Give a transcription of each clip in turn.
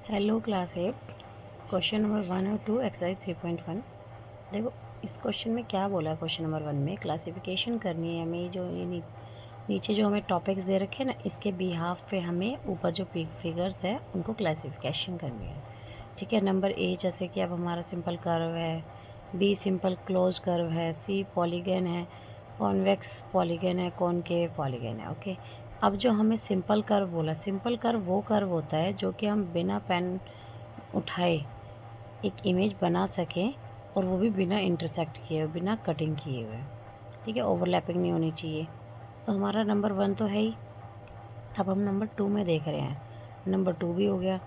Hello class 8 question number 1 और 2 exercise 3.1। देखो इस क्वेश्चन में क्या बोला है। क्वेश्चन नंबर 1 में क्लासिफिकेशन करनी है हमें। जो ये नीचे जो हमें टॉपिक्स दे रखे हैं ना, इसके बिहाफ पे हमें ऊपर जो फिगर्स है उनको क्लासिफिकेशन करनी है। ठीक है। नंबर ए जैसे कि अब हमारा सिंपल कर्व है, बी सिंपल क्लोज कर्व है, सी पॉलीगन है, कॉन्वेक्स पॉलीगन है, कॉनकेव पॉलीगन है। ओके। अब जो हमें सिंपल कर्व बोला, सिंपल कर्व वो कर्व होता है जो कि हम बिना पेन उठाए एक इमेज बना सकें, और वो भी बिना इंटरसेक्ट किए हुए, बिना कटिंग किए हुए। ठीक है। ओवरलैपिंग नहीं होनी चाहिए। तो हमारा नंबर 1 तो है ही। अब हम नंबर 2 में देख रहे हैं, नंबर 2 भी हो गया।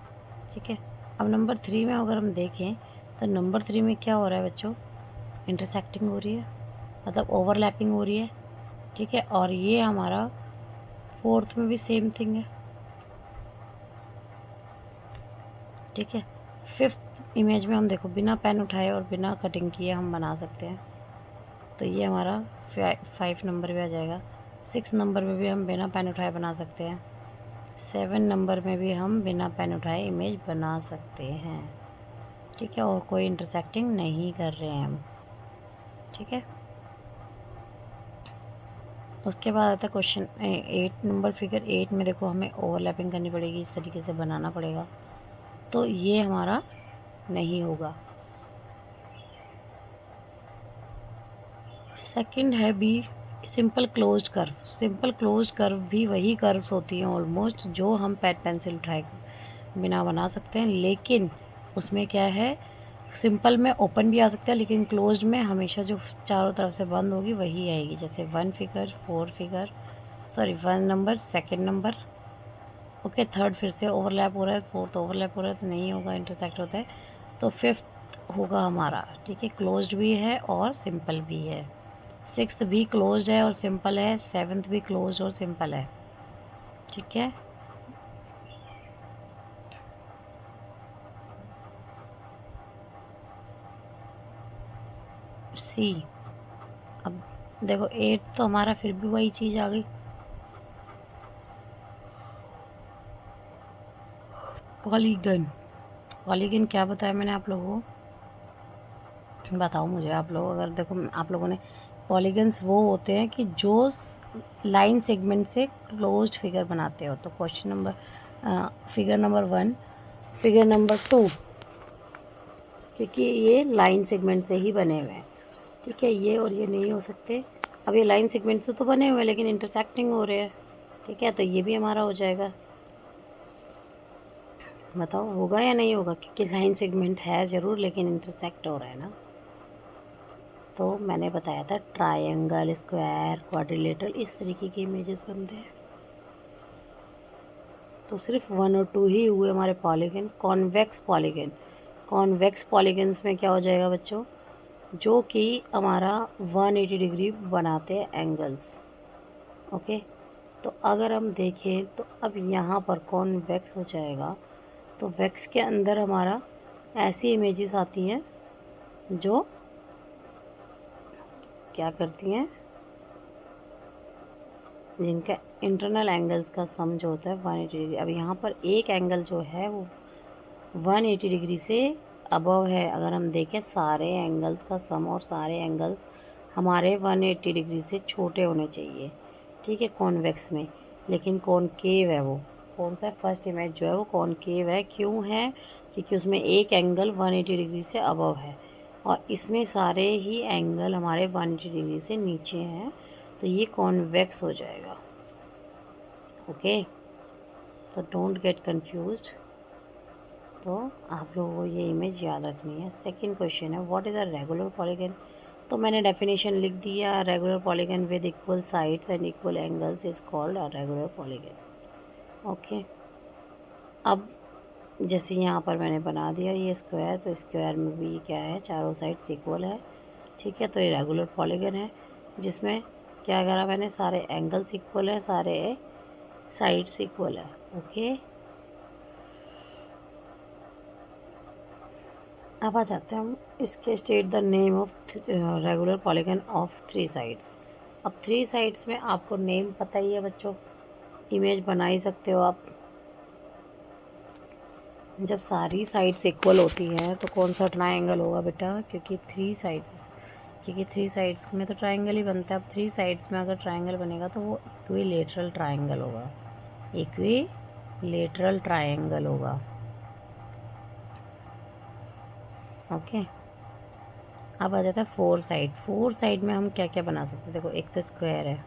ठीक है। अब नंबर 3 में अगर हम देखें तो नंबर 3 में क्या हो रहा है बच्चों, इंटरसेक्टिंग हो रही है, मतलब ओवरलैपिंग हो रही है। ठीक है। और ये हमारा 4th में भी सेम थिंग है। ठीक है। 5th इमेज में हम देखो बिना पेन उठाए और बिना कटिंग किए हम बना सकते हैं, तो ये हमारा 5 नंबर पे आ जाएगा। 6 नंबर में भी हम बिना पेन उठाए बना सकते हैं। 7 नंबर में भी हम बिना पेन उठाए इमेज बना सकते हैं। ठीक है। और कोई इंटरसेक्टिंग नहीं कर रहे हैं हम। ठीक है। उसके बाद आता है क्वेश्चन 8 नंबर। फिगर 8 में देखो हमें ओवरलैपिंग करनी पड़ेगी, इस तरीके से बनाना पड़ेगा, तो ये हमारा नहीं होगा। सेकंड है B simple closed curve. Simple closed curve भी वही कर्व्स होती हैं ऑलमोस्ट जो हम पेंसिल उठाए बिना बना सकते हैं, लेकिन उसमें क्या है, सिंपल में ओपन भी आ सकता है, लेकिन क्लोज्ड में हमेशा जो चारों तरफ से बंद होगी वही आएगी। जैसे 1 figure 4 figure, sorry 1 number 2nd number. Okay. 3rd फिर से ओवरलैप हो रहा है, 4th ओवरलैप हो रहा है तो नहीं होगा, इंटरसेक्ट होता है। तो 5th होगा हमारा। ठीक है। क्लोज्ड भी है और सिंपल भी है। 6th भी क्लोज्ड है और सिंपल है। 7th भी क्लोज्ड और सिंपल है। ठीक है। सी। अब देखो 8 तो हमारा फिर भी वही चीज़ आ गई, पॉलीगन। पॉलीगन क्या बताया मैंने आप लोगों को, बताओ मुझे आप लोग। अगर देखो आप लोगों ने, पॉलीगन्स वो होते हैं कि जो लाइन सेगमेंट से क्लोज्ड फिगर बनाते हो। तो question number figure number 1, figure number 2, क्योंकि ये लाइन सेगमेंट से ही बने हुए हैं। ठीक है। ये और ये नहीं हो सकते। अब ये लाइन सेगमेंट से तो बने हुए हैं लेकिन इंटरसेक्टिंग हो रहे हैं। ठीक है। तो ये भी हमारा हो जाएगा। बताओ होगा या नहीं होगा, क्योंकि लाइन सेगमेंट है ज़रूर लेकिन इंटरसेक्ट हो रहा है ना। तो मैंने बताया था ट्रायंगल, स्क्वायर, क्वाड्रिलेटरल, इस तरीके के इमेजेस बनते हैं। तो सिर्फ 1 और 2 ही हुए हमारे polygon. Convex polygon, convex polygons में क्या हो जाएगा बच्चों, जो कि हमारा 180 डिग्री बनाते हैं एंगल्स। ओके। तो अगर हम देखें तो अब यहाँ पर कॉन्वेक्स हो जाएगा, तो वेक्स के अंदर हमारा ऐसी इमेजेस आती हैं जो क्या करती हैं, जिनका इंटरनल एंगल्स का सम जो होता है 180 डिग्री। अब यहाँ पर एक एंगल जो है वो 180 डिग्री से अबव है। अगर हम देखें सारे एंगल्स का सम, और सारे एंगल्स हमारे 180 डिग्री से छोटे होने चाहिए। ठीक है। कॉन्वेक्स में, लेकिन कॉनकेव है वो। कौन सा है, फर्स्ट इमेज जो है वो कॉनकेव है। क्यों है, क्योंकि उसमें एक एंगल 180 डिग्री से अबव है और इसमें सारे ही एंगल हमारे 180 डिग्री से नीचे हैं, तो ये कॉन्वेक्स हो जाएगा। ओके। तो डोंट गेट कंफ्यूज्ड। तो आप लोगों को ये इमेज याद रखनी है। सेकंड क्वेश्चन है, what is a regular polygon. तो मैंने डेफिनेशन लिख दिया, regular polygon with equal sides and equal angles is called a regular polygon. Okay. अब जैसे यहाँ पर मैंने बना दिया ये स्क्वायर, तो स्क्वायर में भी क्या है, चारों साइड्स इक्वल है। ठीक है। तो ये रेगुलर पॉलीगन है जिसमें क्या करा मैंने, सारे एंगल्स इक्वल है, सारे साइड्स इक्वल है। ओके। अब आ जाते हैं हम इसके, state the name of regular polygon of 3 sides. अब 3 साइड्स में आपको नेम पता ही है बच्चों, इमेज बना ही सकते हो आप। जब सारी साइड्स इक्वल होती हैं तो कौन सा ट्रायंगल होगा बेटा, क्योंकि थ्री साइड्स में तो ट्रायंगल ही बनता है। अब थ्री साइड्स में अगर ट्रायंगल बनेगा तो वो इक्विलेटरल ट्रायंगल होगा, इक्विलेटरल ट्रायंगल होगा। ओके, अब आ जाता है फोर साइड में हम क्या क्या बना सकते हैं। देखो, एक तो स्क्वायर है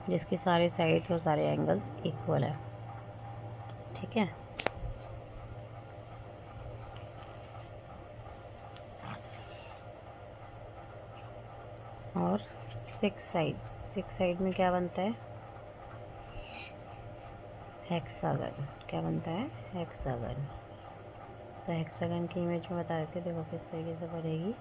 जिसके सारे साइड्स और सारे एंगल्स इक्वल है, ठीक है। और सिक्स साइड में क्या बनता है, हेक्सागन। क्या बनता है, हेक्सागन। तो हेक्सागन की इमेज में बता देते हैं, देखो किस तरीके से बनेगी।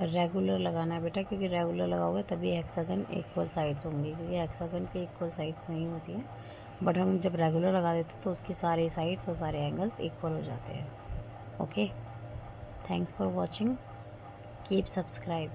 रेगुलर लगाना है बेटा, क्योंकि रेगुलर लगाओगे तभी हेक्सागन इक्वल साइड्स होंगी, क्योंकि हेक्सागन की इक्वल साइड्स नहीं होती हैं। बट हम जब रेगुलर लगा देते हैं तो उसकी सारे साइड्स और सारे एंगल्स इक्वल हो जाते हैं। Okay, thanks for watching, keep subscribe.